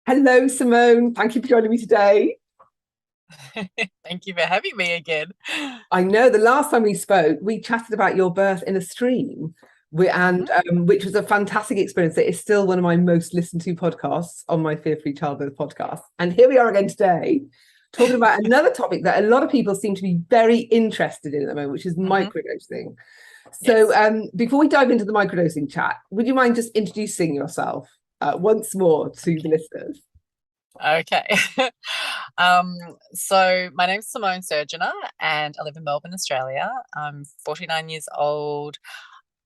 Hello, Simone. Thank you for joining me today. Thank you for having me again. I know the last time we spoke, we chatted about your birth in a stream, Mhm. which was a fantastic experience. It is still one of my most listened to podcasts on my Fear Free Childbirth podcast. And here we are again today, talking about another topic that a lot of people seem to be very interested in at the moment, which is Mhm. microdosing. So, Yes. before we dive into the microdosing chat, would you mind just introducing yourself once more to the Okay. listeners? Okay. Um, so my name's Simone and I live in Melbourne, Australia. I'm 49 years old.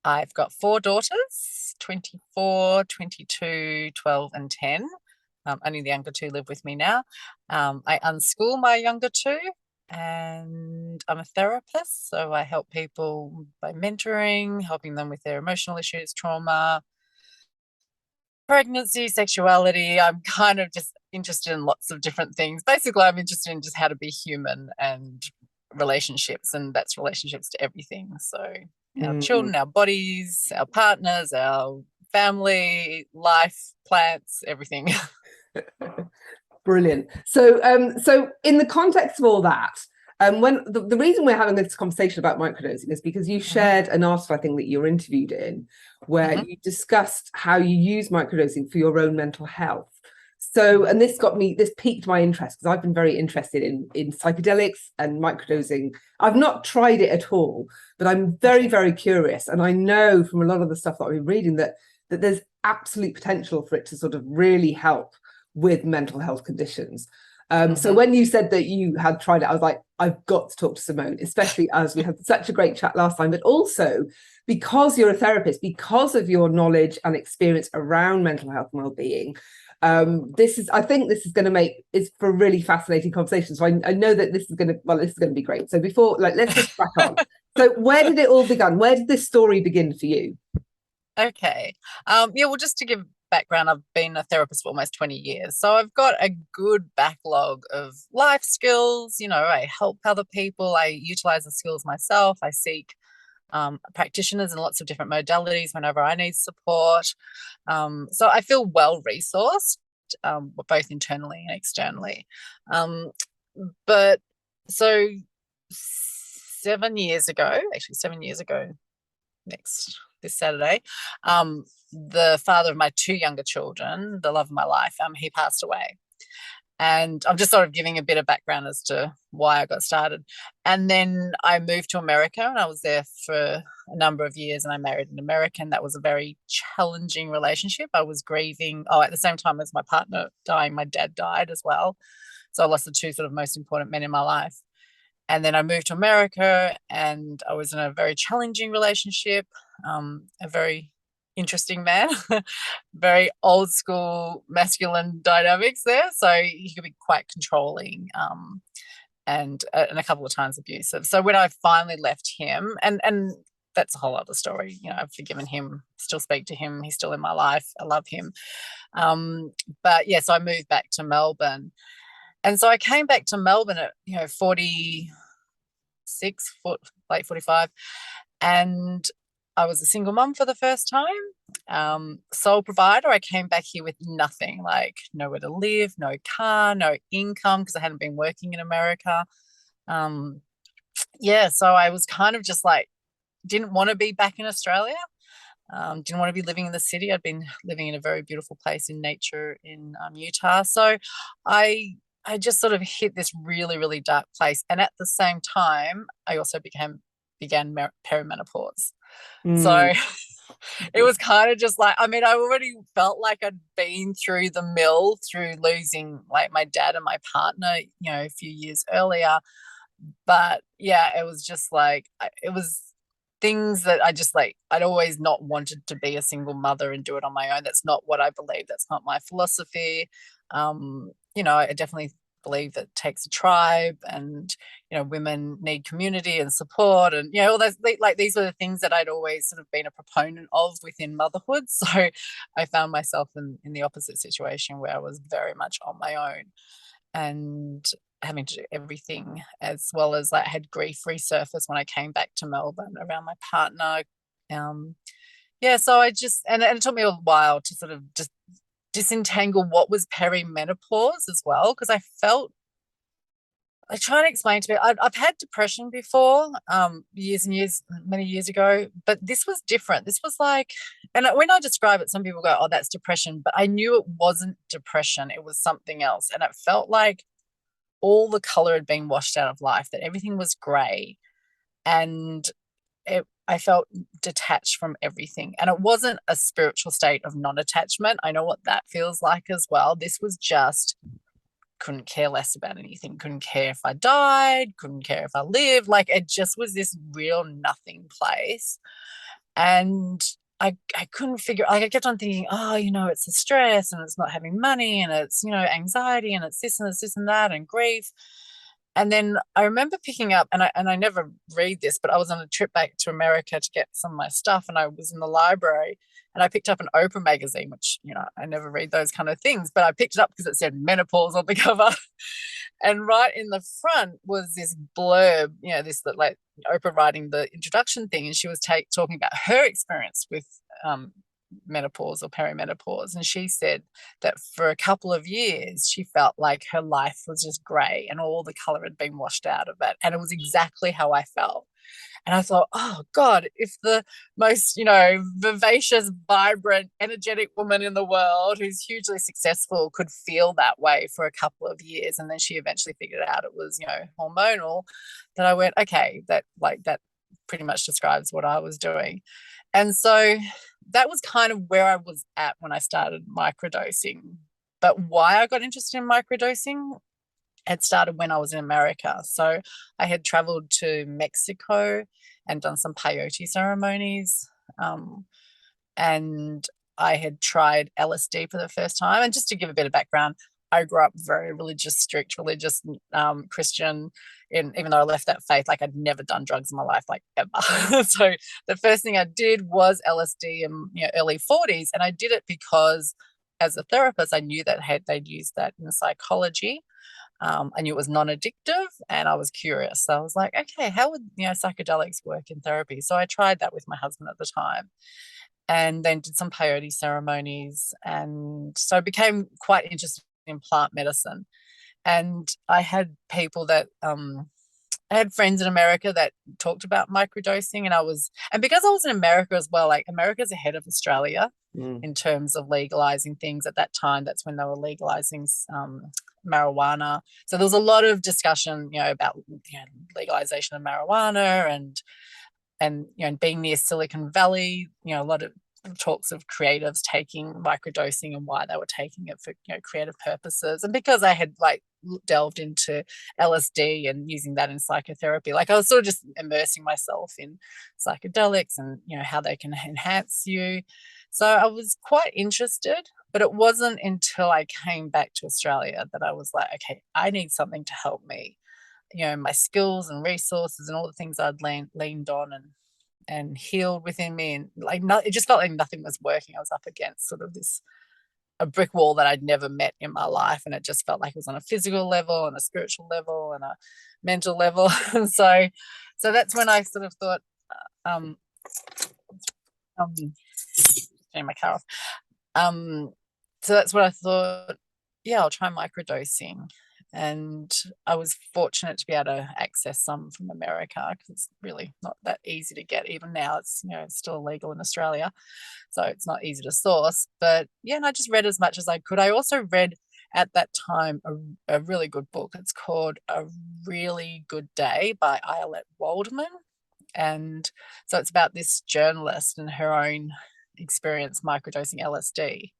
I've got four daughters, 24, 22, 12, and 10. Only the younger two live with me now. I unschool my younger two, and I'm a therapist. So I help people by mentoring, helping them with their emotional issues, trauma, pregnancy, sexuality. I'm kind of just interested in lots of different things. Basically, I'm interested in just how to be human and relationships, and that's relationships to everything. So, our Mm. children, our bodies, our partners, our family, life, plants, everything. Brilliant. So in the context of all that, when the reason we're having this conversation about microdosing is because you Hmm. shared an article, I think, that you were interviewed in, where Hmm. you discussed how you use microdosing for your own mental health. So, Hmm. and this piqued my interest because I've been very interested in psychedelics and microdosing. I've not tried it at all, but I'm very, Okay. very curious. And I know from a lot of the stuff that I've been reading that there's absolute potential for it to sort of really help with mental health conditions. So Hmm. when you said that you had tried it, I was like, I've got to talk to Simone, especially as we had such a great chat last time, but also because you're a therapist, because of your knowledge and experience around mental health and well-being. I think this is going to make it's for a really fascinating conversation. So I know that this is going to be great. So before, like, let's just crack on. So where did it all begin? Where did this story begin for you? Okay. Yeah, well, just to give background, I've been a therapist for almost 20 years. So I've got a good backlog of life skills. I help other people, I utilize the skills myself, I seek practitioners in lots of different modalities whenever I need support. So I feel well resourced, both internally and externally. Um, but so 7 years ago, actually 7 years ago, next this Saturday, the father of my two younger children, the love of my life, he passed away. And I'm just sort of giving a bit of background as to why I got started. And then I moved to America and I was there for a number of years and I married an American. That was a very challenging relationship. I was grieving. Oh, at the same time as my partner dying, my dad died as well. So I lost the two sort of most important men in my life. And then I moved to America and I was in a very challenging relationship, a very interesting man, very old school masculine dynamics there. So he could be quite controlling, and a couple of times abusive. So when I finally left him, and that's a whole other story. I've forgiven him, still speak to him. He's still in my life. I love him. But yes, I moved back to Melbourne. And so I came back to Melbourne at 46, late 45, and I was a single mum for the first time, sole provider. I came back here with nothing, like nowhere to live, no car, no income because I hadn't been working in America. Um, yeah, so I was kind of just like, didn't want to be back in Australia. Didn't want to be living in the city. I'd been living in a very beautiful place in nature in Utah. So I just sort of hit this really, really dark place. And at the same time, I also began perimenopause. Mm. So it was kind of just like, I mean, I already felt like I'd been through the mill through losing like my dad and my partner, a few years earlier. But yeah, it was just like, it was things that I just like, I'd always not wanted to be a single mother and do it on my own. That's not what I believe. That's not my philosophy. I definitely believe that it takes a tribe, and women need community and support, and all those, like, these are the things that I'd always sort of been a proponent of within motherhood. So I found myself in the opposite situation where I was very much on my own and having to do everything, as well as like I had grief resurface when I came back to Melbourne around my partner. um yeah, so I just, and it took me a while to sort of just disentangle what was perimenopause as well, because I try to explain to me, I've had depression before, years and years, many years ago, but this was different. This was like, and when I describe it, some people go, oh, that's depression, but I knew it wasn't depression. It was something else. And it felt like all the color had been washed out of life, that everything was gray. And I felt detached from everything. And it wasn't a spiritual state of non-attachment. I know what that feels like as well. This was just, couldn't care less about anything, couldn't care if I died, couldn't care if I lived. Like, it just was this real nothing place. And I couldn't figure, like, I kept on thinking, oh, it's the stress, and it's not having money, and it's, anxiety, and it's this and it's this and that, and grief. And then I remember picking up, and I never read this, but I was on a trip back to America to get some of my stuff, and I was in the library, and I picked up an Oprah magazine, which, I never read those kind of things, but I picked it up because it said menopause on the cover. And right in the front was this blurb, this, like, Oprah writing the introduction thing, and she was talking about her experience with menopause or perimenopause, and she said that for a couple of years she felt like her life was just grey and all the colour had been washed out of it, and it was exactly how I felt. And I thought, oh God, if the most vivacious, vibrant, energetic woman in the world who's hugely successful could feel that way for a couple of years, and then she eventually figured out it was hormonal, that I went, okay, that pretty much describes what I was doing. And so that was kind of where I was at when I started microdosing. But why I got interested in microdosing had started when I was in America. So I had traveled to Mexico and done some peyote ceremonies. And I had tried LSD for the first time. And just to give a bit of background, I grew up very religious, strict religious Christian. Even though I left that faith, like, I'd never done drugs in my life, like, ever. So the first thing I did was LSD in early 40s. And I did it because as a therapist, I knew that they'd used that in psychology. I knew it was non-addictive, and I was curious. So I was like, okay, how would psychedelics work in therapy? So I tried that with my husband at the time, and then did some peyote ceremonies. And so I became quite interested in plant medicine. And I had people that I had friends in America that talked about microdosing, and because I was in America as well, like, America's ahead of Australia in terms of legalizing things at that time. That's when they were legalizing marijuana. So there was a lot of discussion, about legalization of marijuana, and being near Silicon Valley, a lot of talks of creatives taking microdosing and why they were taking it for creative purposes. And because I had delved into LSD and using that in psychotherapy, like, I was sort of just immersing myself in psychedelics and how they can enhance you. So I was quite interested, but it wasn't until I came back to Australia that I was like, okay, I need something to help me, my skills and resources and all the things I'd leaned on and healed within me, and it just felt like nothing was working. I was up against sort of a brick wall that I'd never met in my life, and it just felt like it was on a physical level and a spiritual level and a mental level. And so that's when I sort of thought, turning my car off. So that's what I thought, yeah, I'll try microdosing. And I was fortunate to be able to access some from America, because it's really not that easy to get. Even now, it's it's still illegal in Australia, so it's not easy to source. But yeah, and I just read as much as I could. I also read at that time a really good book. It's called A Really Good Day by Ayelet Waldman. And so it's about this journalist and her own experience microdosing LSD.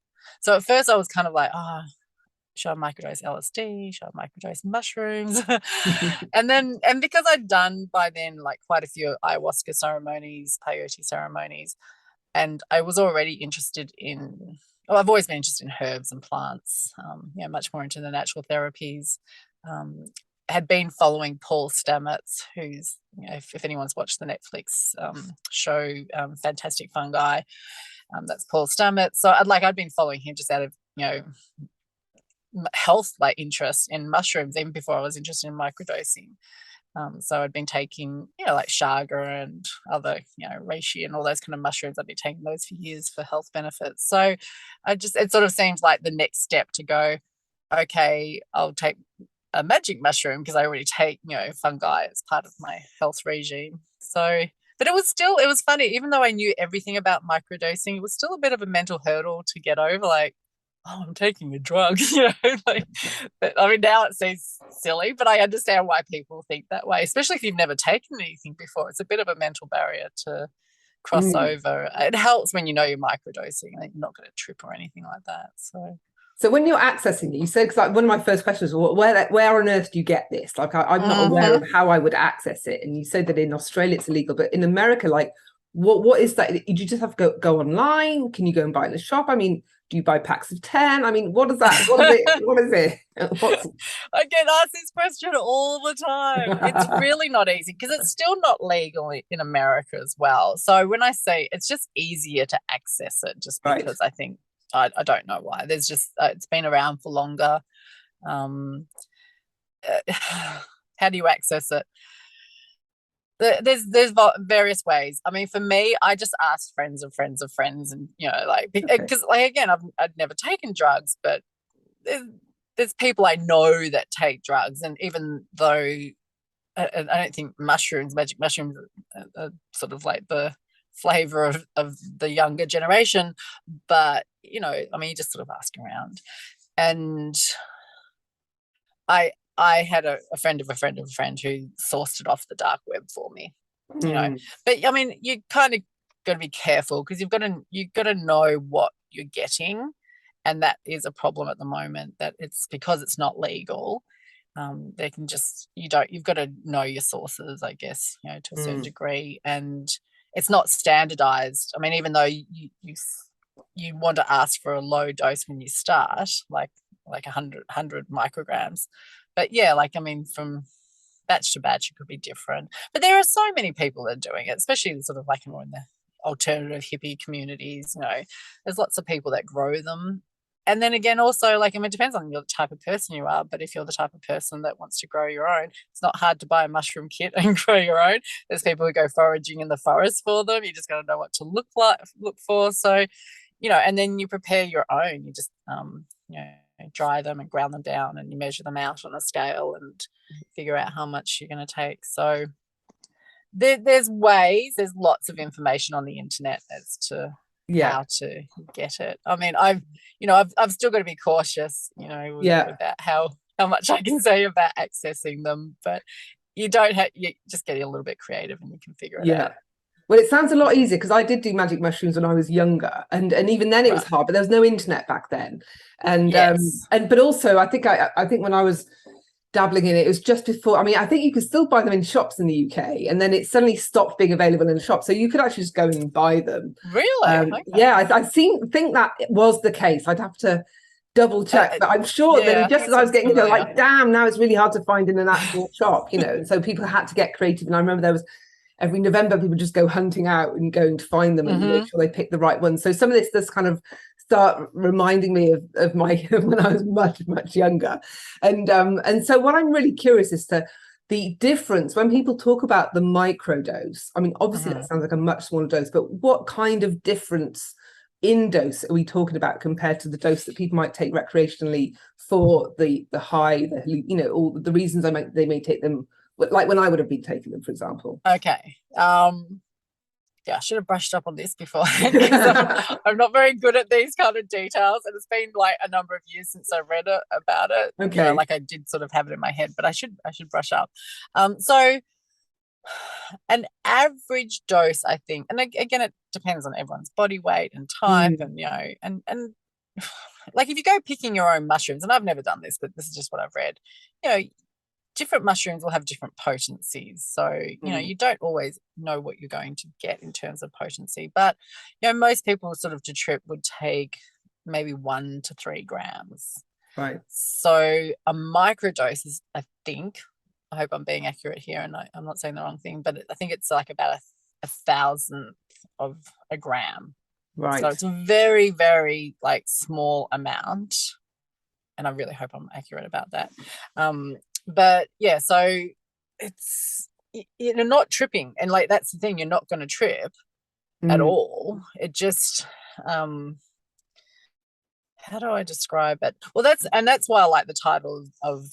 So at first I was kind of like, oh, should I microdose LSD? Should I microdose mushrooms? and because I'd done by then like quite a few ayahuasca ceremonies, peyote ceremonies, and I was already interested in, well, I've always been interested in herbs and plants, much more into the natural therapies. Had been following Paul Stamets, who's, if anyone's watched the Netflix show Fantastic Fungi, that's Paul Stamets. So I'd been following him just out of health interest in mushrooms, even before I was interested in microdosing. So I'd been taking, like chaga and other, reishi and all those kind of mushrooms. I'd been taking those for years for health benefits. So it sort of seems like the next step to go, okay, I'll take a magic mushroom because I already take, fungi as part of my health regime. So, but it was funny, even though I knew everything about microdosing, it was still a bit of a mental hurdle to get over, like, oh, I'm taking a drug, but I mean, now it seems silly, but I understand why people think that way, especially if you've never taken anything before. It's a bit of a mental barrier to cross over. It helps when you know you're microdosing and you're not going to trip or anything like that. So when you're accessing it, you said, because like one of my first questions was, where on earth do you get this? Like I'm not aware of how I would access it. And you said that in Australia it's illegal, but in America, like what is that? Do you just have to go online? Can you go and buy it in the shop? I mean, do you buy packs of 10? I mean, what is that? What is it? What is it? I get asked this question all the time. It's really not easy because it's still not legal in America as well. So when I say it's just easier to access it, just because I think, I don't know why. There's just, it's been around for longer. How do you access it? There's various ways. I mean, for me, I just asked friends of friends of friends, and because again, I'd never taken drugs, but there's people I know that take drugs, and even though I don't think magic mushrooms are sort of like the flavor of the younger generation, but I mean, you just sort of ask around. And I had a friend of a friend of a friend who sourced it off the dark web for me, but I mean, you kind of got to be careful because you've got to know what you're getting, and that is a problem at the moment, that it's because it's not legal. They can just, you've got to know your sources, I guess, to a certain degree, and it's not standardized. I mean, even though you want to ask for a low dose when you start, like 100 micrograms, but yeah, I mean, from batch to batch it could be different. But there are so many people that are doing it, especially sort of more in the alternative hippie communities. There's lots of people that grow them. And then again, also, I mean, it depends on the type of person you are, but if you're the type of person that wants to grow your own, it's not hard to buy a mushroom kit and grow your own. There's people who go foraging in the forest for them. You just got to know what to look for. So, and then you prepare your own. You just, dry them and ground them down, and you measure them out on a scale and figure out how much you're going to take. So there's ways, there's lots of information on the internet as to how to get it. I mean, I've still got to be cautious, about how much I can say about accessing them, but you just get a little bit creative and you can figure it out. Well, it sounds a lot easier because I did do magic mushrooms when I was younger, and even then it was hard, but there was no internet back then, and but also I think when I was dabbling in it, it was just before. I mean, I think you could still buy them in shops in the UK, and then it suddenly stopped being available in the shop, so you could actually just go and buy them. Really? Okay. Yeah, I think that was the case. I'd have to double check, but I'm sure that just as I was getting into it, damn, now it's really hard to find in an actual shop, so people had to get creative. And I remember there was, every November, people just go hunting out and going to find them and make sure they pick the right ones. So some of this kind of start reminding me of my when I was much, much younger. And so what I'm really curious is to the difference when people talk about the microdose. I mean, obviously that sounds like a much smaller dose, but what kind of difference in dose are we talking about compared to the dose that people might take recreationally for the high, all the reasons they may take them, like when I would have been taking them, for example? Okay. I should have brushed up on this before. I'm not very good at these kind of details, and it's been a number of years since I read about it. Okay. I did sort of have it in my head, but I should brush up. So an average dose, I think, and again, it depends on everyone's body weight and type, and and if you go picking your own mushrooms, and I've never done this, but this is just what I've read, different mushrooms will have different potencies. So, you don't always know what you're going to get in terms of potency. But, most people sort of to trip would take maybe 1 to 3 grams. Right. So a microdose is, I hope I'm being accurate here and I'm not saying the wrong thing, but I think it's about a thousandth of a gram. Right. So it's a very, very small amount. And I really hope I'm accurate about that. But yeah, so you're not tripping, and like that's the thing, you're not going to trip at all. It just how do I describe it? Well, that's why I like the title of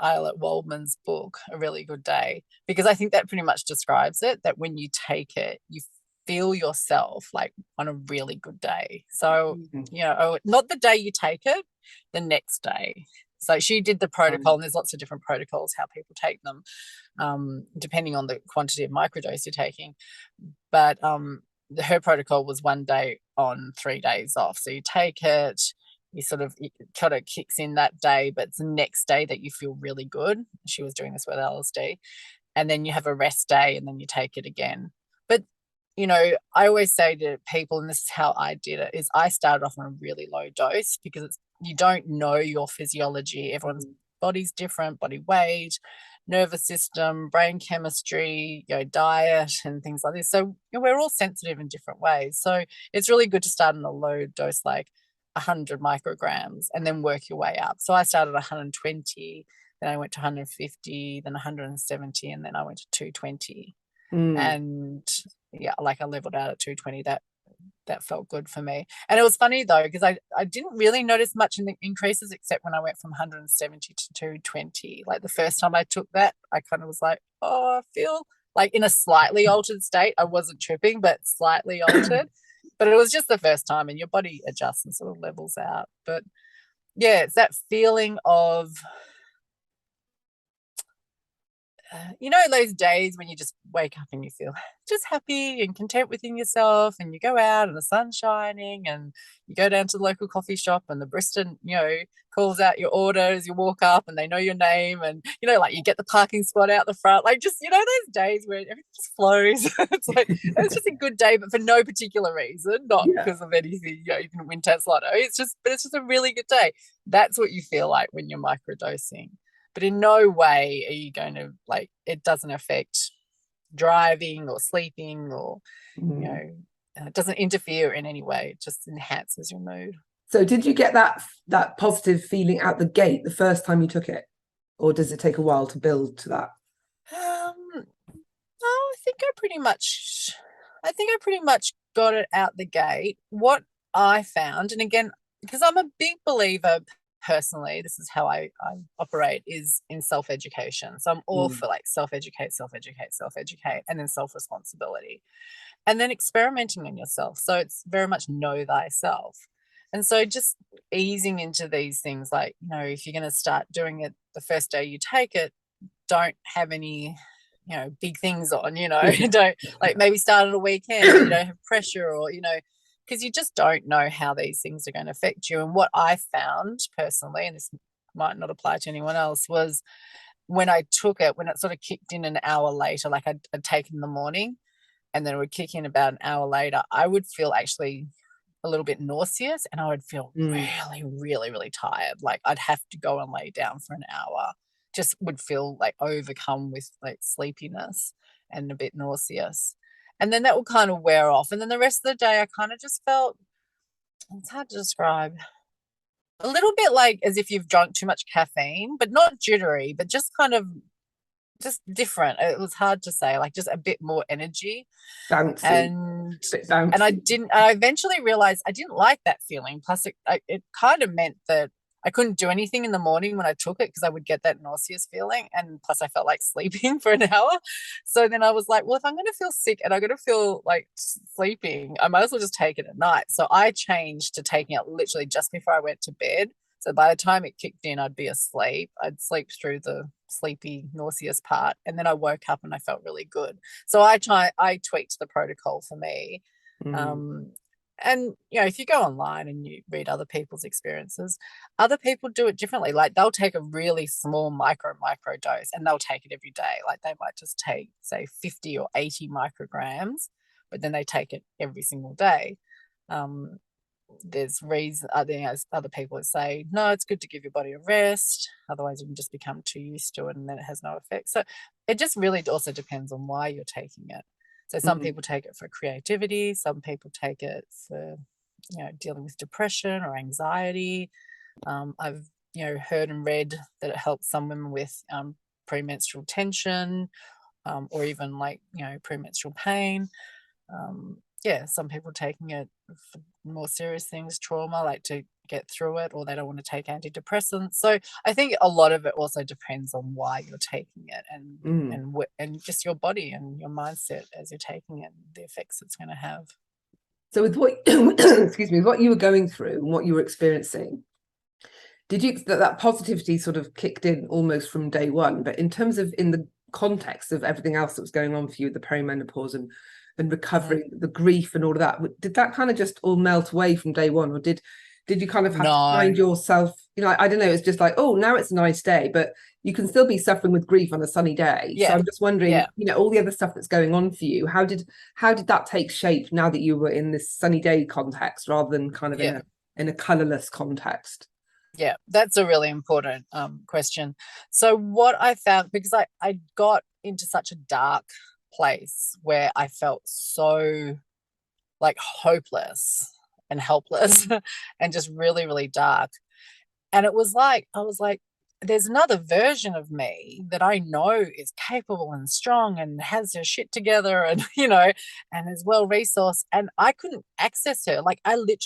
Islet Waldman's book, A Really Good Day, because I think that pretty much describes it, that when you take it, you feel yourself like on a really good day. So, not the day you take it, the next day. So she did the protocol, and there's lots of different protocols how people take them, depending on the quantity of microdose you're taking. But her protocol was 1 day on, 3 days off. So you take it, it kind of kicks in that day, but it's the next day that you feel really good. She was doing this with LSD. And then you have a rest day, and then you take it again. But, I always say to people, and this is how I did it, is I started off on a really low dose, because you don't know your physiology. Everyone's body's different, body weight, nervous system, brain chemistry, diet, and things like this. So we're all sensitive in different ways. So it's really good to start on a low dose, like 100 micrograms, and then work your way up. So I started at 120, then I went to 150, then 170, and then I went to 220. And I leveled out at 220. That felt good for me. And it was funny though, because I didn't really notice much in the increases, except when I went from 170 to 220. Like the first time I took that, I kind of was like, oh, I feel like in a slightly altered state. I wasn't tripping, but slightly altered. But it was just the first time, and your body adjusts and sort of levels out. But yeah, it's that feeling of those days when you just wake up and you feel just happy and content within yourself, and you go out and the sun's shining, and you go down to the local coffee shop, and the barista, calls out your order as you walk up, and they know your name, and like you get the parking spot out the front, like just those days where everything just flows. It's like it's just a good day, but for no particular reason, not because of anything. You didn't win Tesla. It's just a really good day. That's what you feel like when you're microdosing. But in no way are you going to, it doesn't affect driving or sleeping, or, it doesn't interfere in any way. It just enhances your mood. So did you get that positive feeling out the gate the first time you took it? Or does it take a while to build to that? I think I pretty much got it out the gate. What I found, and again, because I'm a big believer personally, this is how I operate, is in self-education. So I'm all for self-educate, and then self-responsibility, and then experimenting on yourself. So it's very much know thyself. And so just easing into these things, if you're going to start doing it the first day you take it, don't have any big things on, don't maybe start on a weekend, you don't have pressure, or because you just don't know how these things are going to affect you. And what I found personally, and this might not apply to anyone else, was when I took it, when it sort of kicked in an hour later, like I'd taken in the morning, and then it would kick in about an hour later, I would feel actually a little bit nauseous, and I would feel really, really, really tired. Like I'd have to go and lay down for an hour. Just would feel overcome with sleepiness and a bit nauseous. And then that will kind of wear off. And then the rest of the day, I kind of just felt, it's hard to describe, a little bit as if you've drunk too much caffeine, but not jittery, but just kind of just different. It was hard to say, just a bit more energy. Bouncy. And I eventually realized I didn't like that feeling. Plus it kind of meant that I couldn't do anything in the morning when I took it, because I would get that nauseous feeling, and plus I felt like sleeping for an hour. So then I was like, well, if I'm going to feel sick and I'm going to feel like sleeping, I might as well just take it at night. So I changed to taking it literally just before I went to bed. So by the time it kicked in, I'd be asleep. I'd sleep through the sleepy, nauseous part, and then I woke up and I felt really good. So I tweaked the protocol for me. And, if you go online and you read other people's experiences, other people do it differently. They'll take a really small micro dose, and they'll take it every day. They might just take, say, 50 or 80 micrograms, but then they take it every single day. There's other people that say, no, it's good to give your body a rest. Otherwise, you can just become too used to it, and then it has no effect. So it just really also depends on why you're taking it. So some people take it for creativity. Some people take it for, dealing with depression or anxiety. I've, heard and read that it helps some women with premenstrual tension, or even like, premenstrual pain. Some people taking it for more serious things, trauma, like to get through it, or they don't want to take antidepressants. So I think a lot of it also depends on why you're taking it, and just your body and your mindset as you're taking it, the effects it's going to have. So with what excuse me, what you were going through and what you were experiencing, did you that positivity sort of kicked in almost from day one? But in terms of in the context of everything else that was going on for you, the perimenopause and recovering, the grief and all of that, did that kind of just all melt away from day one, or did you kind of have to find yourself, I don't know, it's just like, oh, now it's a nice day, but you can still be suffering with grief on a sunny day. So I'm just wondering, all the other stuff that's going on for you, how did that take shape now that you were in this sunny day context rather than kind of in a colorless context? Yeah, that's a really important question. So what I found, because I got into such a dark place where I felt so like hopeless and helpless and just really, really dark. And it was like, I was like, there's another version of me that I know is capable and strong and has her shit together and, and is well resourced. And I couldn't access her. Like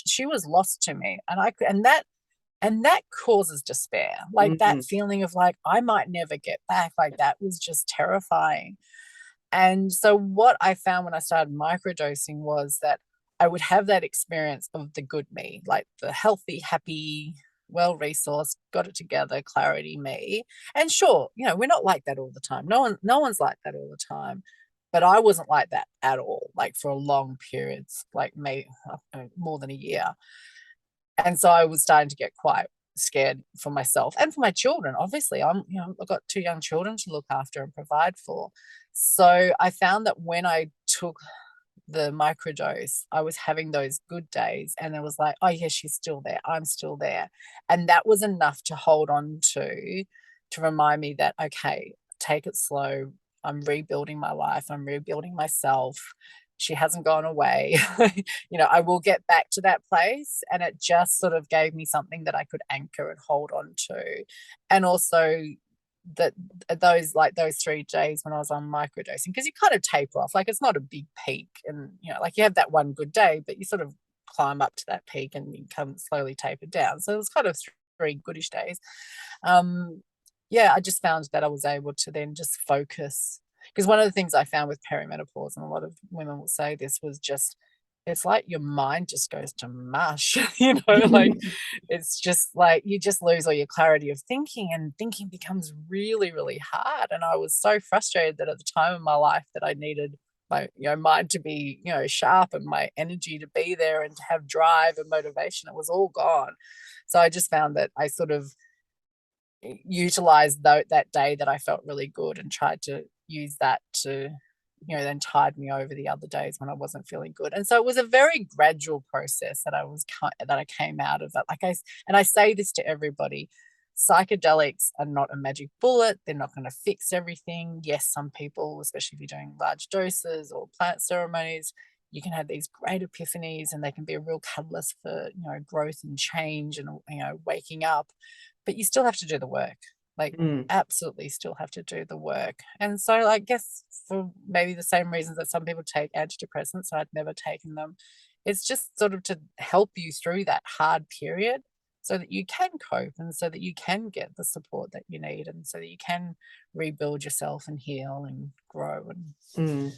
she was lost to me. And that causes despair. Like that feeling of like, I might never get back. Like that was just terrifying. And so what I found when I started microdosing was that I would have that experience of the good me, like the healthy, happy, well-resourced, got it together, clarity me. And sure, we're not like that all the time. No one's like that all the time. But I wasn't like that at all, like for long periods, like maybe more than a year. And so I was starting to get quite scared for myself and for my children. Obviously, I've got 2 young children to look after and provide for. So I found that when I took the microdose, I was having those good days, and it was like, oh yeah, she's still there, I'm still there. And that was enough to hold on to remind me that, okay, take it slow. I'm rebuilding my life. I'm rebuilding myself. She hasn't gone away. I will get back to that place. And it just sort of gave me something that I could anchor and hold on to. And also that those 3 days when I was on microdosing, because you kind of taper off, like it's not a big peak, and like you have that one good day, but you sort of climb up to that peak and you come slowly taper down. So it was kind of 3 goodish days. I just found that I was able to then just focus, because one of the things I found with perimenopause, and a lot of women will say this, was just, it's like your mind just goes to mush, like it's just like you just lose all your clarity of thinking, and thinking becomes really, really hard. And I was so frustrated that at the time in my life that I needed my mind to be sharp, and my energy to be there and to have drive and motivation, it was all gone. So I just found that I sort of utilized that day that I felt really good and tried to use that to then tide me over the other days when I wasn't feeling good. And so it was a very gradual process that I came out of it. I say this to everybody, psychedelics are not a magic bullet. They're not going to fix everything. Yes, some people, especially if you're doing large doses or plant ceremonies, you can have these great epiphanies, and they can be a real catalyst for growth and change and waking up. But you still have to do the work. Absolutely still have to do the work. And so I guess for maybe the same reasons that some people take antidepressants, I'd never taken them, it's just sort of to help you through that hard period so that you can cope, and so that you can get the support that you need, and so that you can rebuild yourself and heal and grow. And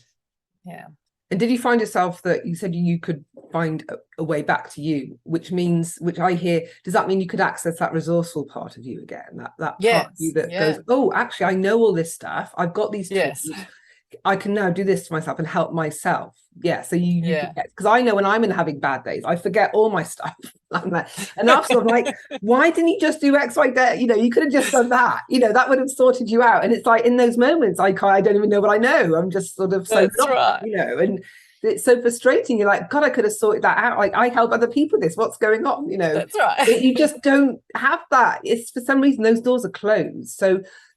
And did you find yourself that you said you could find a way back to you, which I hear, does that mean you could access that resourceful part of you again? That part of you that goes, oh, actually, I know all this stuff. I've got these tools. I can now do this to myself and help myself. Yeah. So you because I know when I'm having bad days, I forget all my stuff. And after I'm like, why didn't you just do X, Y, Z? You could have just done that. That would have sorted you out. And it's like in those moments, I don't even know what I know. I'm just sort of so right. And it's so frustrating. You're like, God, I could have sorted that out. Like, I help other people with this. What's going on? That's right. But you just don't have that. It's for some reason those doors are closed.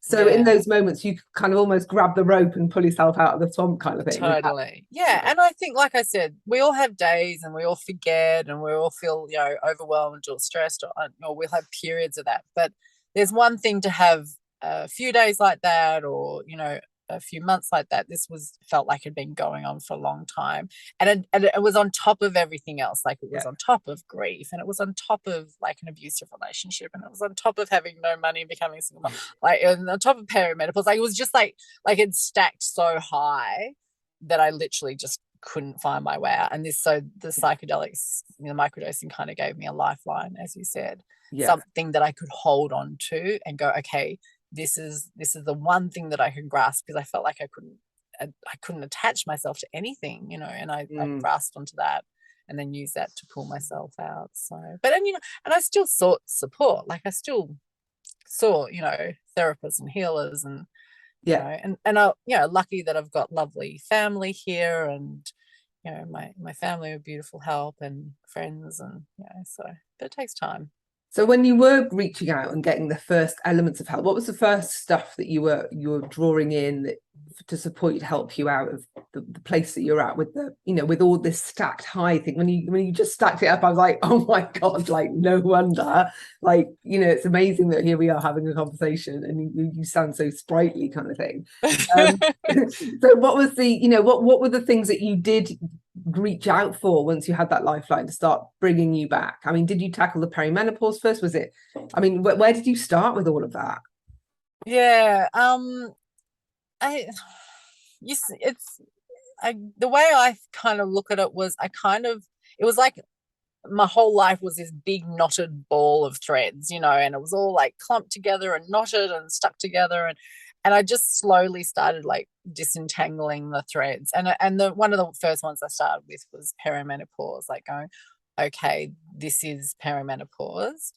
So in those moments, you kind of almost grab the rope and pull yourself out of the swamp kind of thing. Totally. Yeah. And I think, like I said, we all have days, and we all forget, and we all feel, overwhelmed or stressed, or we'll have periods of that. But there's one thing to have a few days like that, or a few months like that. This felt like it had been going on for a long time, and it was on top of everything else. Like, it was on top of grief, and it was on top of like an abusive relationship, and it was on top of having no money and becoming a single mom, like, and on top of perimenopause. Like, it was just like it stacked so high that I literally just couldn't find my way out. And the psychedelics, microdosing, kind of gave me a lifeline, as you said, something that I could hold on to and go, okay, this is the one thing that I can grasp, because I felt like I couldn't attach myself to anything, and I grasped onto that and then used that to pull myself out. So, but and I still sought support. Like, I still saw therapists and healers, and and I lucky that I've got lovely family here, and my family are beautiful help and friends, and so, but it takes time. So when you were reaching out and getting the first elements of help, what was the first stuff that you were drawing in to support you, to help you out of the place that you're at with with all this stacked high thing? When you just stacked it up, I was like, oh my God, like, no wonder. Like, it's amazing that here we are having a conversation, and you sound so sprightly, kind of thing. So what was what were the things that you did reach out for once you had that lifeline to start bringing you back? I mean, did you tackle the perimenopause first? Was it, where did you start with all of that? The way I kind of look at it was, it was like my whole life was this big knotted ball of threads, and it was all like clumped together and knotted and stuck together, and I just slowly started like disentangling the threads. And one of the first ones I started with was perimenopause, like going, okay, this is perimenopause.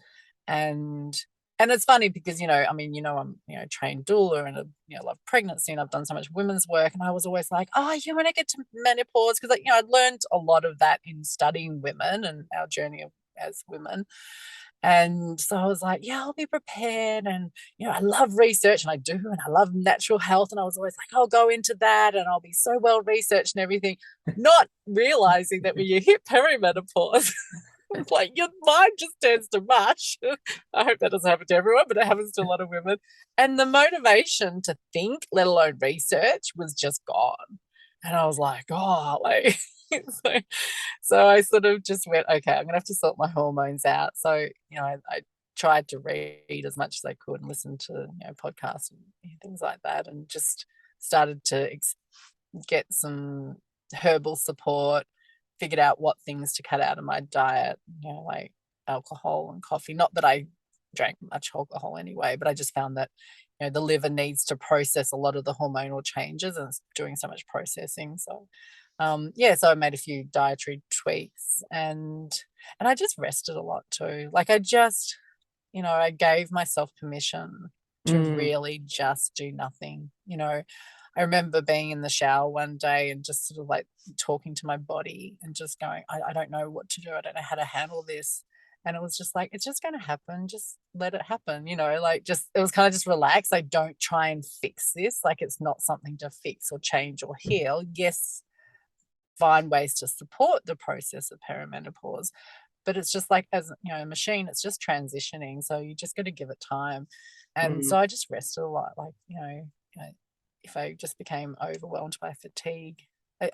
And it's funny because, I'm a trained doula, and I love pregnancy, and I've done so much women's work, and I was always like, oh, you want to get to menopause, because I'd learned a lot of that in studying women and our journey as women. And so I was like, yeah, I'll be prepared. And, I love research, and I do, and I love natural health. And I was always like, I'll go into that, and I'll be so well researched and everything, not realizing that when you hit perimenopause, it's like your mind just turns to mush. I hope that doesn't happen to everyone, but it happens to a lot of women. And the motivation to think, let alone research, was just gone. And I was like, oh, like, so I sort of just went, okay, I'm gonna have to sort my hormones out. So, I tried to read as much as I could and listen to podcasts and things like that, and just started to get some herbal support, figured out what things to cut out of my diet, like alcohol and coffee. Not that I drank much alcohol anyway, but I just found that the liver needs to process a lot of the hormonal changes, and it's doing so much processing. So so I made a few dietary tweaks, and I just rested a lot too. Like, I just I gave myself permission to really just do nothing. I remember being in the shower one day and just sort of like talking to my body and just going, I don't know what to do. I don't know how to handle this. And it was just like, it's just going to happen. Just let it happen, like, just, it was kind of just relax. Like, don't try and fix this. Like, it's not something to fix or change or heal. Yes, find ways to support the process of perimenopause, but it's just like, as a machine, it's just transitioning. So you just got to give it time. And so I just rested a lot. Like, if I just became overwhelmed by fatigue,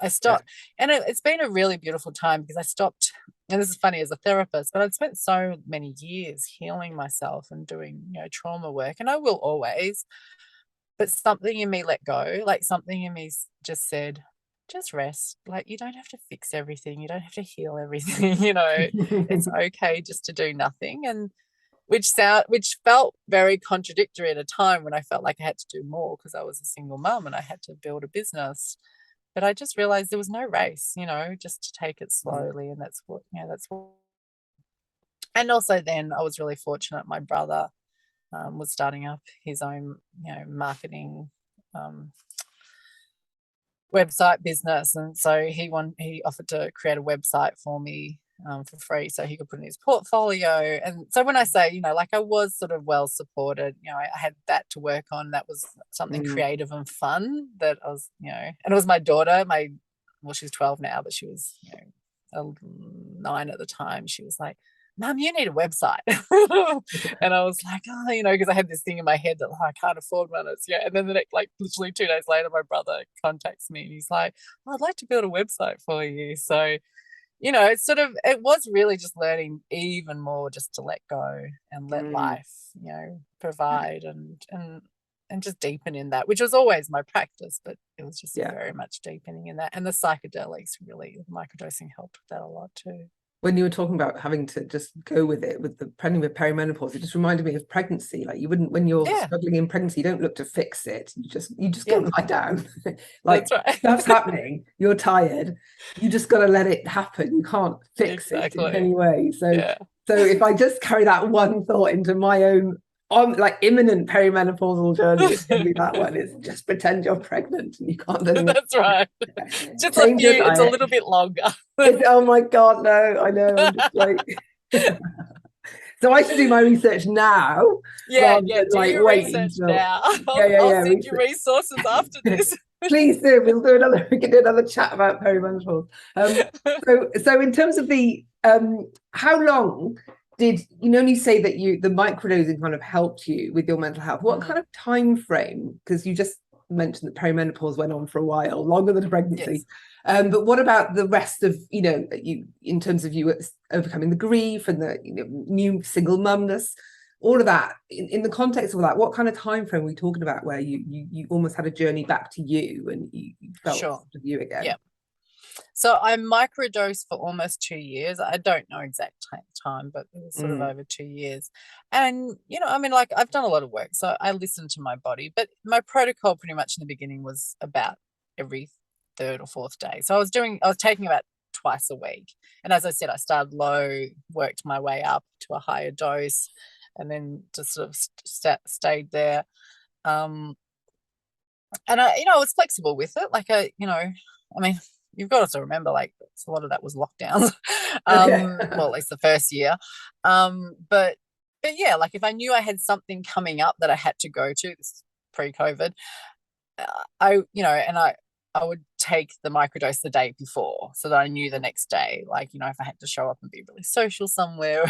I stopped. And it's been a really beautiful time, because I stopped, and this is funny as a therapist, but I'd spent so many years healing myself and doing, trauma work, and I will always, but something in me let go. Like, something in me just said, just rest. Like, you don't have to fix everything. You don't have to heal everything. It's okay just to do nothing. And which felt very contradictory at a time when I felt like I had to do more, because I was a single mum and I had to build a business. But I just realized there was no race, just to take it slowly. And that's what. And also then I was really fortunate. My brother was starting up his own, marketing website business, and so he offered to create a website for me for free, so he could put in his portfolio. And so when I say, like, I was sort of well supported, I had that to work on. That was something creative and fun that I was, and it was my daughter, she's 12 now, but she was 9 at the time. She was like, Mum, you need a website. And I was like, oh, you know, because I had this thing in my head that, I can't afford one. And then like literally 2 days later, my brother contacts me and he's like, oh, I'd like to build a website for you. So, you know, it was really just learning even more just to let go and let life, you know, provide and just deepen in that, which was always my practice, but it was just very much deepening in that. And the psychedelics really, microdosing helped with that a lot too. When you were talking about having to just go with it, with the pregnant with perimenopause, it just reminded me of pregnancy. Like you wouldn't, when you're struggling in pregnancy, you don't look to fix it. You just go and lie down. Like that's right. That's happening. You're tired. You just got to let it happen. You can't fix it in any way. So if I just carry that one thought into my own like imminent perimenopausal journey, it's going to be that one. It's just pretend you're pregnant and you can't do anything. That's right. Just it's a little bit longer. Oh my God, no, I know. I'm just like so I should do my research now. Do your research now. I'll send you resources after this. Please do. We can do another chat about perimenopause. So in terms of the how long did you only say that the microdosing kind of helped you with your mental health? What kind of time frame? Because you just mentioned that perimenopause went on for a while, longer than a pregnancy. But what about the rest of, you in terms of you overcoming the grief and the new single mumness, all of that, in the context of all that, what kind of time frame are we talking about where you almost had a journey back to you and you felt you again? Yeah. So I microdosed for almost 2 years. I don't know exact time, but it was sort of over 2 years. And, I mean, like I've done a lot of work, so I listened to my body, but my protocol pretty much in the beginning was about every 3rd or 4th day. So I was taking about twice a week. And as I said, I started low, worked my way up to a higher dose, and then just sort of stayed there. And I was flexible with it. Like I mean, you've got to remember, like, a lot of that was lockdowns. Well, at least the first year. But yeah, like if I knew I had something coming up that I had to go to, this is pre-COVID, I would take the microdose the day before so that I knew the next day, like, if I had to show up and be really social somewhere,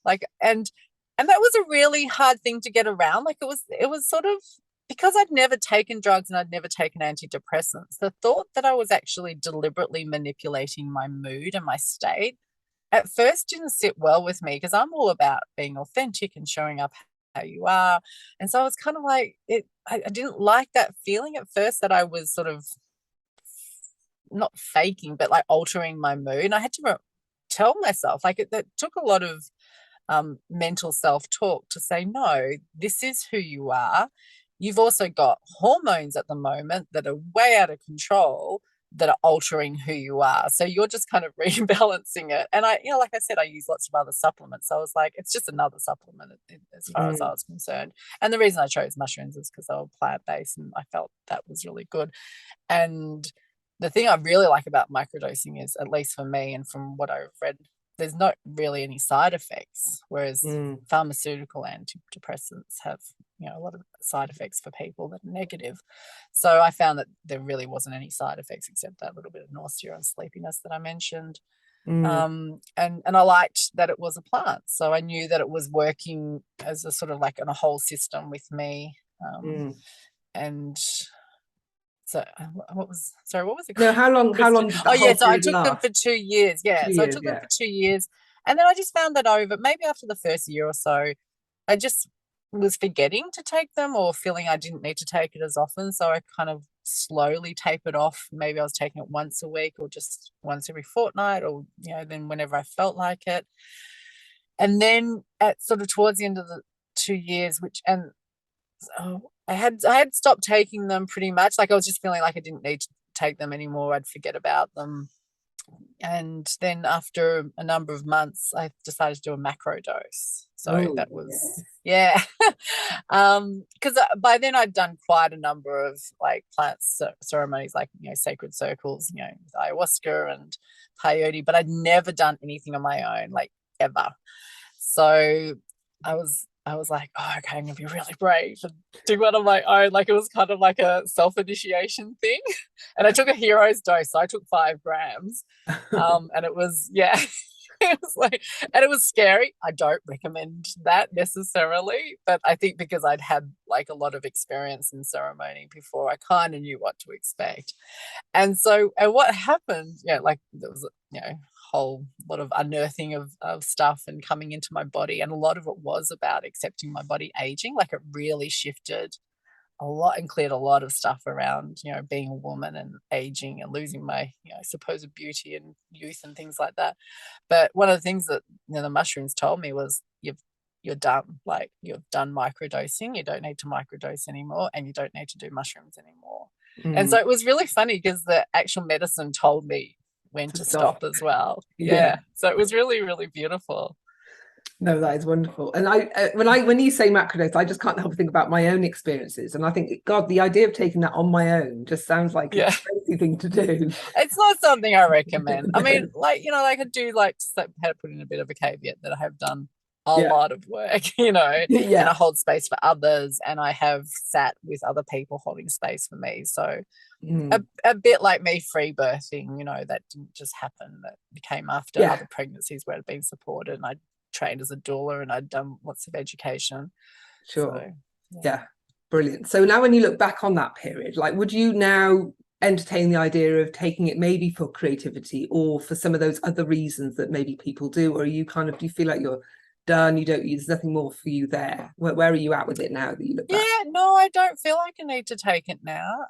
like, and that was a really hard thing to get around. Like it was sort of, because I'd never taken drugs and I'd never taken antidepressants, the thought that I was actually deliberately manipulating my mood and my state at first didn't sit well with me, because I'm all about being authentic and showing up how you are. And so I was kind of like, I didn't like that feeling at first, that I was sort of not faking, but like altering my mood. And I had to tell myself, like it took a lot of mental self-talk to say, no, this is who you are. You've also got hormones at the moment that are way out of control, that are altering who you are. So you're just kind of rebalancing it. And I, like I said, I use lots of other supplements. So I was like, it's just another supplement as far as I was concerned. And the reason I chose mushrooms is because they were plant-based and I felt that was really good. And the thing I really like about microdosing is, at least for me and from what I've read, there's not really any side effects, whereas pharmaceutical antidepressants have, a lot of side effects for people that are negative. So I found that there really wasn't any side effects except that little bit of nausea and sleepiness that I mentioned. And I liked that it was a plant, so I knew that it was working as a sort of like on a whole system with me. And so what was it? No, how long did that so I took them for 2 years. I took them for 2 years, and then I just found that over maybe after the first year or so, I just was forgetting to take them, or feeling I didn't need to take it as often. So I kind of slowly tapered off. Maybe I was taking it once a week or just once every fortnight, or then whenever I felt like it. And then at sort of towards the end of the 2 years, I had stopped taking them pretty much. Like I was just feeling like I didn't need to take them anymore. I'd forget about them. And then after a number of months, I decided to do a macro dose. So that was, because by then I'd done quite a number of like plant ceremonies, like, sacred circles, with ayahuasca and peyote, but I'd never done anything on my own, like ever. So I was like, oh, okay, I'm gonna be really brave and do one on my own. Like it was kind of like a self-initiation thing. And I took a hero's dose, so I took 5 grams. And it was, It was like, and it was scary. I don't recommend that necessarily, but I think because I'd had like a lot of experience in ceremony before, I kind of knew what to expect. And so, and what happened, like there was, whole lot of unearthing of stuff and coming into my body. And a lot of it was about accepting my body aging. Like it really shifted a lot and cleared a lot of stuff around, being a woman and aging and losing my, supposed beauty and youth and things like that. But one of the things that the mushrooms told me was you're done. Like you've done microdosing. You don't need to microdose anymore, and you don't need to do mushrooms anymore. And so it was really funny because the actual medicine told me when to stop as well. Yeah. So it was really, really beautiful. No, that is wonderful. And when you say macrodose, I just can't help but think about my own experiences. And I think, God, the idea of taking that on my own just sounds like a crazy thing to do. It's not something I recommend. I mean, like I could do had to put in a bit of a caveat that I have done a lot of work, and I hold space for others, and I have sat with other people holding space for me. So a bit like me free birthing, that didn't just happen. That came after other pregnancies where I'd been supported, and I trained as a doula, and I'd done lots of education. Sure. So, brilliant. So now when you look back on that period, like, would you now entertain the idea of taking it maybe for creativity or for some of those other reasons that maybe people do? Or are you do you feel like you're done, there's nothing more for you there? Where are you at with it now that you look back? No, I don't feel like I need to take it now.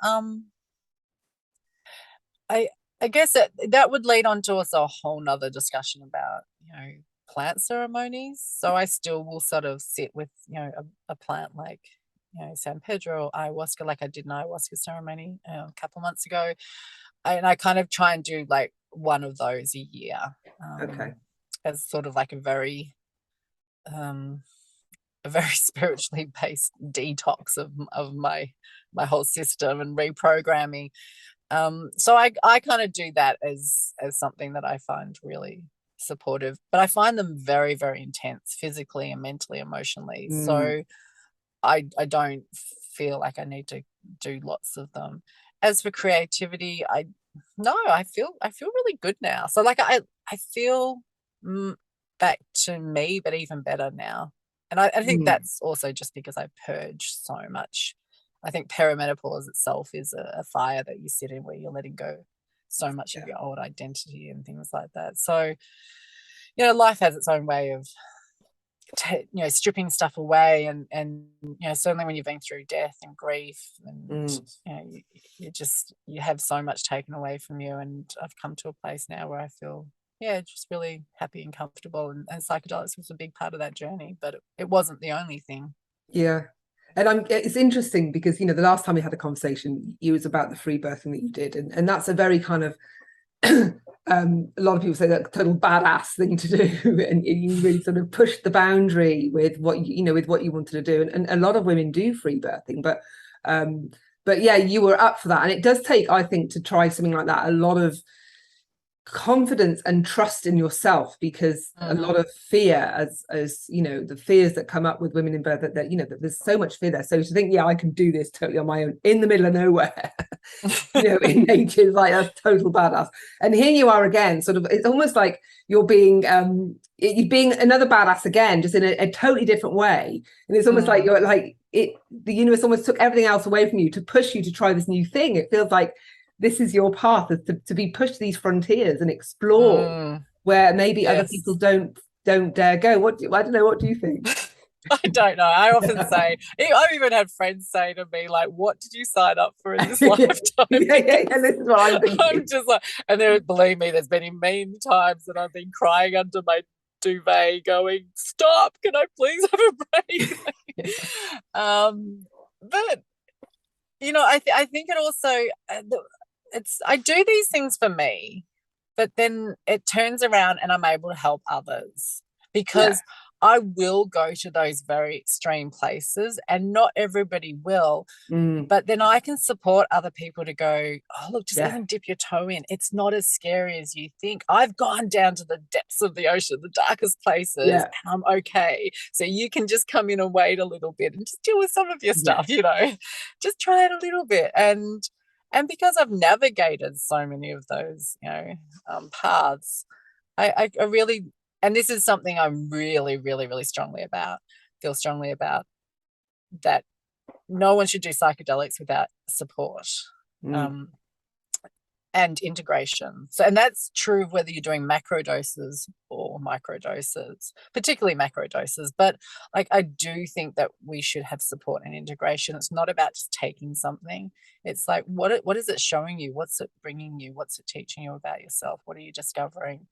I guess that would lead on to also a whole nother discussion about plant ceremonies. So I still will sort of sit with a plant like San Pedro or ayahuasca, like I did an ayahuasca ceremony a couple of months ago, and I kind of try and do like one of those a year, as sort of like a very spiritually based detox of my whole system and reprogramming. So I kind of do that as something that I find really supportive, but I find them very, very intense physically and mentally, emotionally. So I don't feel like I need to do lots of them. As for creativity, I feel really good now. So like I feel back to me, but even better now. And I think that's also just because I purged so much. I think perimenopause itself is a fire that you sit in where you're letting go so much of your old identity and things like that. So, life has its own way of, stripping stuff away, and certainly when you've been through death and grief, and you have so much taken away from you. And I've come to a place now where I feel just really happy and comfortable, and psychedelics was a big part of that journey, but it wasn't the only thing. And it's interesting because the last time we had a conversation, it was about the free birthing that you did, and that's a very kind of a lot of people say that total badass thing to do, and you really sort of pushed the boundary with what with what you wanted to do, and a lot of women do free birthing, but you were up for that. And it does take, I think, to try something like that, a lot of confidence and trust in yourself, because a lot of fear, as the fears that come up with women in birth, that there's so much fear there. So to think, I can do this totally on my own in the middle of nowhere, in nature, is like a total badass. And here you are again, sort of, it's almost like you're being another badass again, just in a totally different way. And it's almost like you're like the universe almost took everything else away from you to push you to try this new thing. It feels like this is your path, to be pushed to these frontiers and explore where maybe other people don't dare go. I don't know, what do you think? I don't know. I often say, I've even had friends say to me, like, what did you sign up for in this lifetime? This is what I'm thinking. I'm just like, and believe me, there's been many times that I've been crying under my duvet going, stop, can I please have a break? But I think it also I do these things for me, but then it turns around and I'm able to help others, because I will go to those very extreme places, and not everybody will, but then I can support other people to go, oh, look, just even dip your toe in. It's not as scary as you think. I've gone down to the depths of the ocean, the darkest places, and I'm okay. So you can just come in and wait a little bit and just deal with some of your stuff, just try it a little bit. And because I've navigated so many of those, paths, I really, and this is something I'm really, really, really feel strongly about, that no one should do psychedelics without support. And integration. So, and that's true whether you're doing macro doses or micro doses, particularly macro doses. But like, I do think that we should have support and integration. It's not about just taking something. It's like, what is it showing you? What's it bringing you? What's it teaching you about yourself? What are you discovering?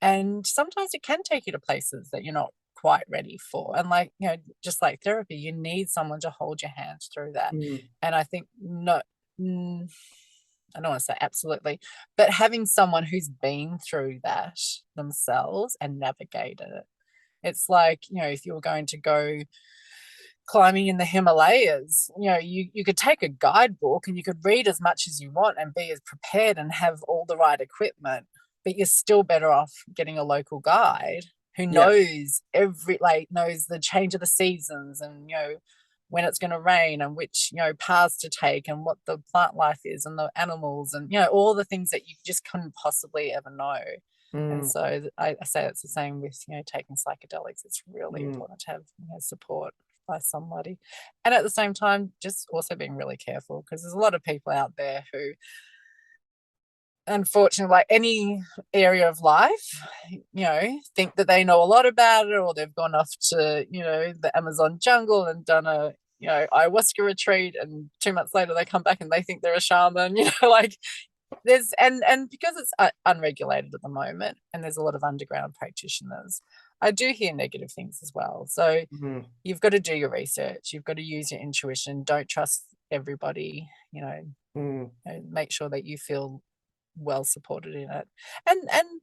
And sometimes it can take you to places that you're not quite ready for. And like, you know, just like therapy, you need someone to hold your hand through that. And I think I don't want to say absolutely, but having someone who's been through that themselves and navigated it. It's like, you know, if you were going to go climbing in the Himalayas, you know, you could take a guidebook and you could read as much as you want and be as prepared and have all the right equipment, but you're still better off getting a local guide who knows knows the change of the seasons, and, you know, when it's going to rain, and which, you know, paths to take, and what the plant life is, and the animals, and, you know, all the things that you just couldn't possibly ever know. And so I say it's the same with, you know, taking psychedelics. It's really important to have, you know, support by somebody, and at the same time just also being really careful, because there's a lot of people out there who, unfortunately, like any area of life, you know, think that they know a lot about it, or they've gone off to, you know, the Amazon jungle and done a, you know, ayahuasca retreat, and 2 months later they come back and they think they're a shaman, you know, like there's, and because it's unregulated at the moment, and there's a lot of underground practitioners, I do hear negative things as well. So you've got to do your research, you've got to use your intuition, don't trust everybody, you know, and make sure that you feel well supported in it. And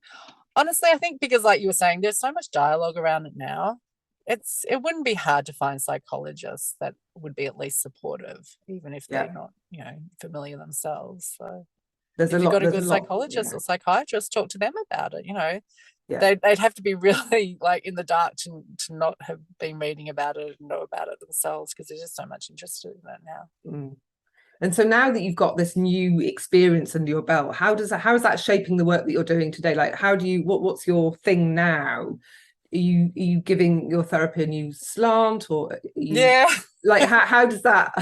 honestly, I think, because like you were saying, there's so much dialogue around it now, it wouldn't be hard to find psychologists that would be at least supportive, even if they're not, you know, familiar themselves. So if you've got a good psychologist or psychiatrist, talk to them about it, you know. They'd have to be really like in the dark to not have been reading about it and know about it themselves, because there's just so much interest in it now. And so now that you've got this new experience under your belt, how is that shaping the work that you're doing today? Like, how do you, what's your thing now? Are you giving your therapy a new slant, or like how does that,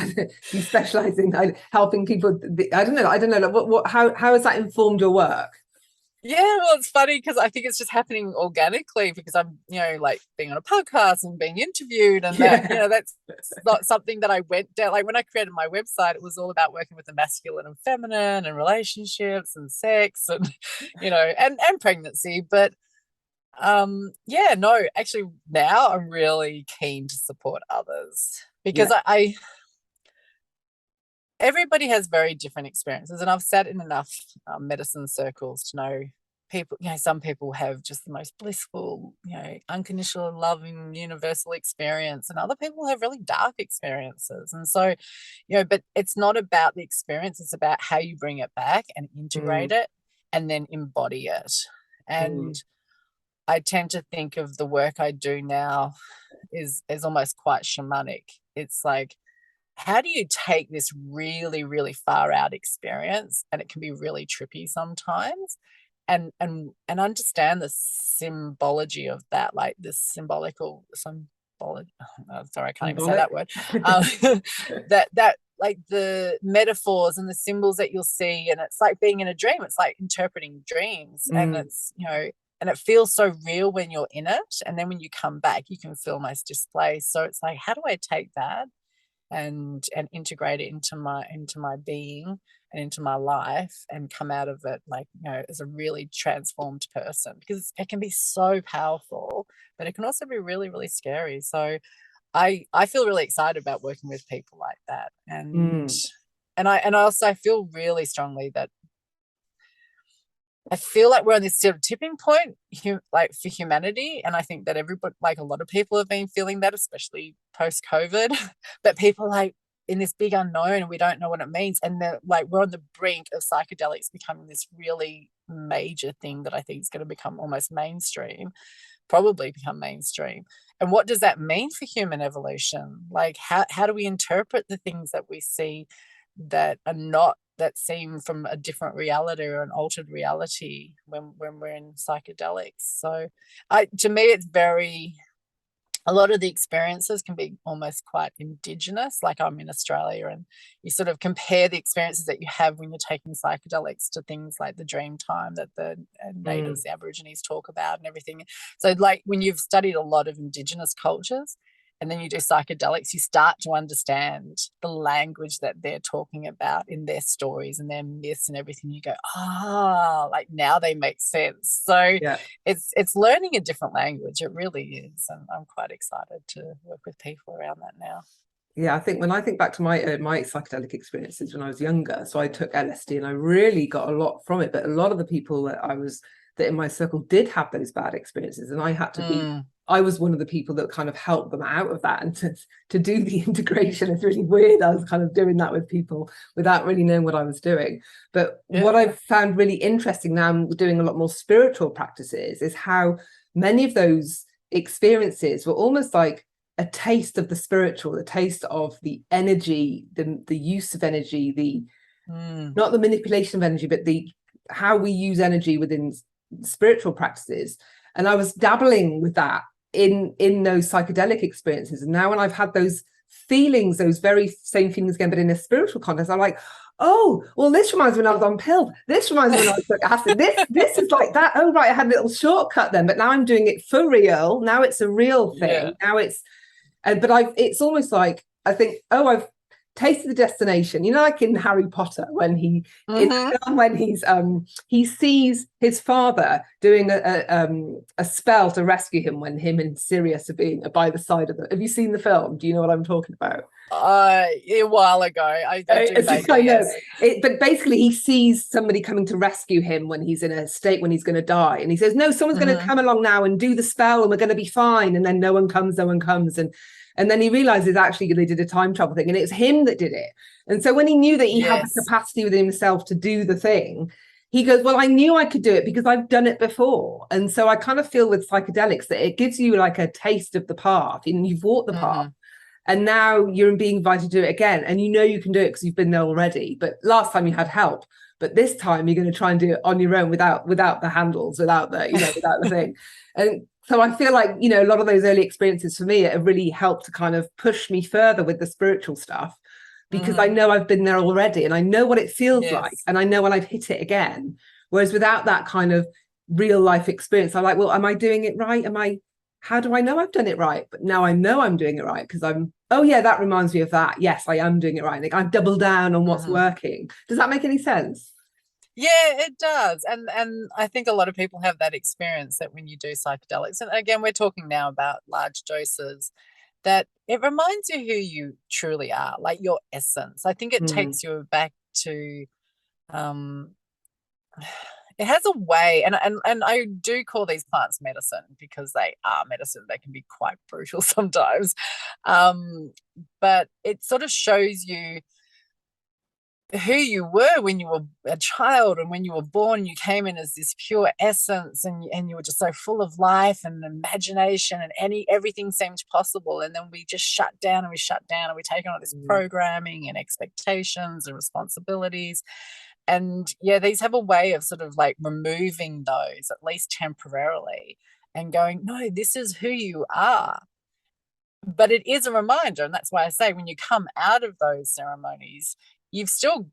you specialize in helping people? I don't know, like how has that informed your work? Yeah, well, it's funny because I think it's just happening organically, because I'm, you know, like being on a podcast and being interviewed, and that, you know, that's not something that I went down. Like when I created my website, it was all about working with the masculine and feminine, and relationships and sex, and, you know, and pregnancy. But no, actually now I'm really keen to support others, because I everybody has very different experiences, and I've sat in enough medicine circles to know people, you know, some people have just the most blissful, you know, unconditional loving universal experience, and other people have really dark experiences. And so, you know, but it's not about the experience, it's about how you bring it back and integrate it and then embody it. And I tend to think of the work I do now is almost quite shamanic. It's like, how do you take this really, really far out experience, and it can be really trippy sometimes, and understand the symbology of that, like the symbolical, sorry, I can't even say that word. that like the metaphors and the symbols that you'll see, and it's like being in a dream. It's like interpreting dreams, and it's, you know, and it feels so real when you're in it, and then when you come back, you can feel almost displaced. So it's like, how do I take that and integrate it into my being and into my life, and come out of it, like, you know, as a really transformed person? Because it can be so powerful, but it can also be really, really scary. So I feel really excited about working with people like that, and I also feel really strongly that I feel like we're on this sort of tipping point, like for humanity. And I think that everybody, like a lot of people have been feeling that, especially post-COVID, but people like in this big unknown, and we don't know what it means. And like, we're on the brink of psychedelics becoming this really major thing that I think is going to become almost mainstream, probably become mainstream. And what does that mean for human evolution? Like, how do we interpret the things that we see that are not that seem from a different reality or an altered reality when we're in psychedelics. So to me, it's very, a lot of the experiences can be almost quite indigenous. Like I'm in Australia, and you sort of compare the experiences that you have when you're taking psychedelics to things like the dream time that the natives, the Aborigines talk about and everything. So like when you've studied a lot of indigenous cultures and then you do psychedelics, you start to understand the language that they're talking about in their stories and their myths and everything. You go, like now they make sense. So it's learning a different language. It really is. And I'm quite excited to work with people around that now. Yeah, I think when I think back to my psychedelic experiences when I was younger, so I took LSD and I really got a lot from it. But a lot of the people that in my circle did have those bad experiences, and I had to be. I was one of the people that kind of helped them out of that, and to do the integration. It's really weird. I was kind of doing that with people without really knowing what I was doing. But what I've found really interesting now, I'm doing a lot more spiritual practices, is how many of those experiences were almost like a taste of the spiritual, a taste of the energy, the use of energy, not the manipulation of energy, but the how we use energy within spiritual practices. And I was dabbling with that in those psychedelic experiences. And now when I've had those feelings, those very same feelings again, but in a spiritual context, I'm like, oh, well, this reminds me when I was on pill. This reminds me when I took acid. This is like that. Oh, right, I had a little shortcut then, but now I'm doing it for real. Now it's a real thing. Now it's, it's almost like, I think, oh, I've tasted the destination, like in Harry Potter when he he sees his father doing a spell to rescue him when him and Sirius are being by the side of have you seen the film? Do you know what I'm talking about? A while ago. I know. But basically he sees somebody coming to rescue him when he's in a state when he's going to die, and he says, no, someone's going to come along now and do the spell and we're going to be fine. And then no one comes. And then he realizes actually they did a time travel thing and it's him that did it. And so when he knew that he had the capacity within himself to do the thing, he goes, well, I knew I could do it because I've done it before. And so I kind of feel with psychedelics that it gives you like a taste of the path, and you've walked the path. And now you're being invited to do it again. And you can do it because you've been there already. But last time you had help. But this time you're going to try and do it on your own without the handles, without the, without the thing. And so I feel like, a lot of those early experiences for me have really helped to kind of push me further with the spiritual stuff, because I know I've been there already and I know what it feels like. And I know when I've hit it again. Whereas without that kind of real life experience, I'm like, well, am I doing it right? How do I know I've done it right? But now I know I'm doing it right because that reminds me of that. Yes, I am doing it right. Like I've doubled down on what's working. Does that make any sense? Yeah, it does. And I think a lot of people have that experience that when you do psychedelics, and again, we're talking now about large doses, that it reminds you who you truly are, like your essence. I think it takes you back to, it has a way, and I do call these plants medicine because they are medicine. They can be quite brutal sometimes. But it sort of shows you who you were when you were a child, and when you were born, you came in as this pure essence, and you were just so full of life and imagination, and everything seemed possible. And then we just shut down and we take on all this programming and expectations and responsibilities. And these have a way of sort of like removing those, at least temporarily, and going, no, this is who you are. But it is a reminder, and that's why I say when you come out of those ceremonies, you've still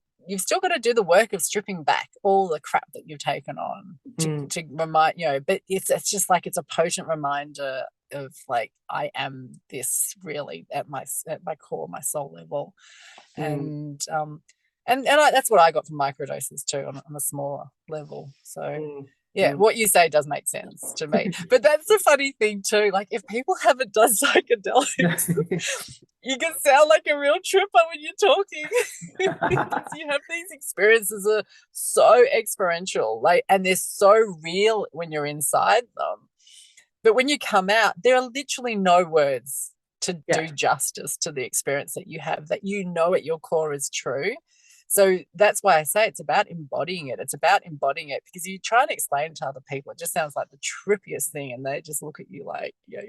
got to do the work of stripping back all the crap that you've taken on to remind, but it's just like it's a potent reminder of like, I am this really at my core, my soul level. And that's what I got from microdoses too, on a smaller level. So what you say does make sense to me. But that's the funny thing too. Like if people haven't done psychedelics, you can sound like a real tripper when you're talking. Because you have these experiences that are so experiential, and they're so real when you're inside them. But when you come out, there are literally no words to do justice to the experience that you have, that at your core is true. So that's why I say it's about embodying it. It's about embodying it, because you try and explain it to other people, it just sounds like the trippiest thing, and they just look at you like, you're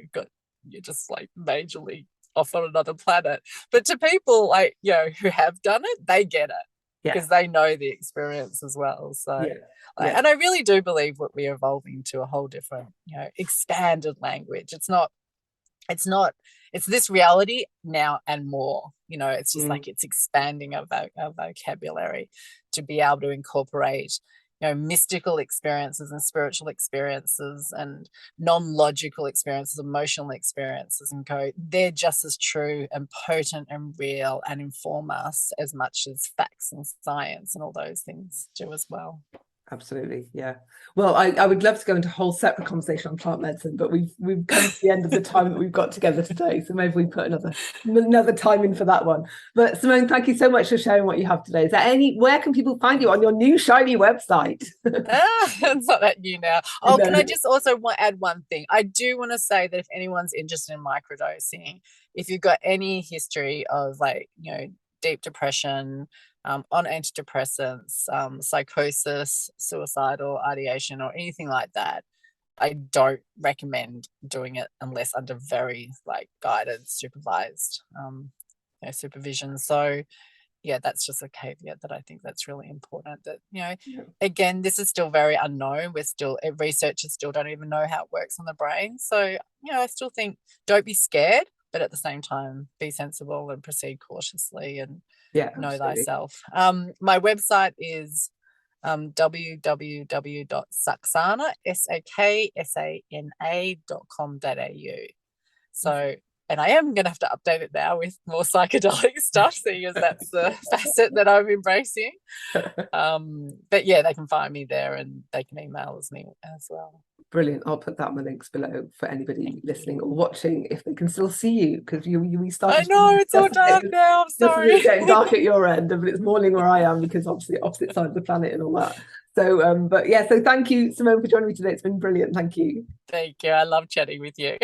just like majorly off on another planet. But to people like, who have done it, they get it. Yeah. because they know the experience as well. So, Yeah. and I really do believe that we're evolving to a whole different, expanded language. It's this reality now and more. It's just like it's expanding our vocabulary to be able to incorporate mystical experiences and spiritual experiences and non-logical experiences, emotional experiences, and they're just as true and potent and real and inform us as much as facts and science and all those things do as well. Absolutely. Yeah. Well, I would love to go into a whole separate conversation on plant medicine, but we've come to the end of the time that we've got together today. So maybe we put another time in for that one. But Simone, thank you so much for sharing what you have today. Is there where can people find you on your new shiny website? It's not that new now. Oh, no. Can I just also add one thing? I do want to say that if anyone's interested in microdosing, if you've got any history of deep depression, on antidepressants, psychosis, suicidal ideation, or anything like that, I don't recommend doing it unless under very guided, supervised supervision. So that's just a caveat that I think that's really important. That again, this is still very unknown. Researchers still don't even know how it works on the brain. So I still think don't be scared, but at the same time be sensible and proceed cautiously and know thyself. My website is www.saksana, saksana.com.au. So, and I am going to have to update it now with more psychedelic stuff, seeing as that's the facet that I'm embracing. But they can find me there and they can email me as well. Brilliant. I'll put that in the links below for anybody listening or watching, if they can still see you, because we started. I know it's all dark now. I'm sorry. It's getting dark at your end, but it's morning where I am, because obviously opposite side of the planet and all that. So, so thank you, Simone, for joining me today. It's been brilliant. Thank you. Thank you. I love chatting with you.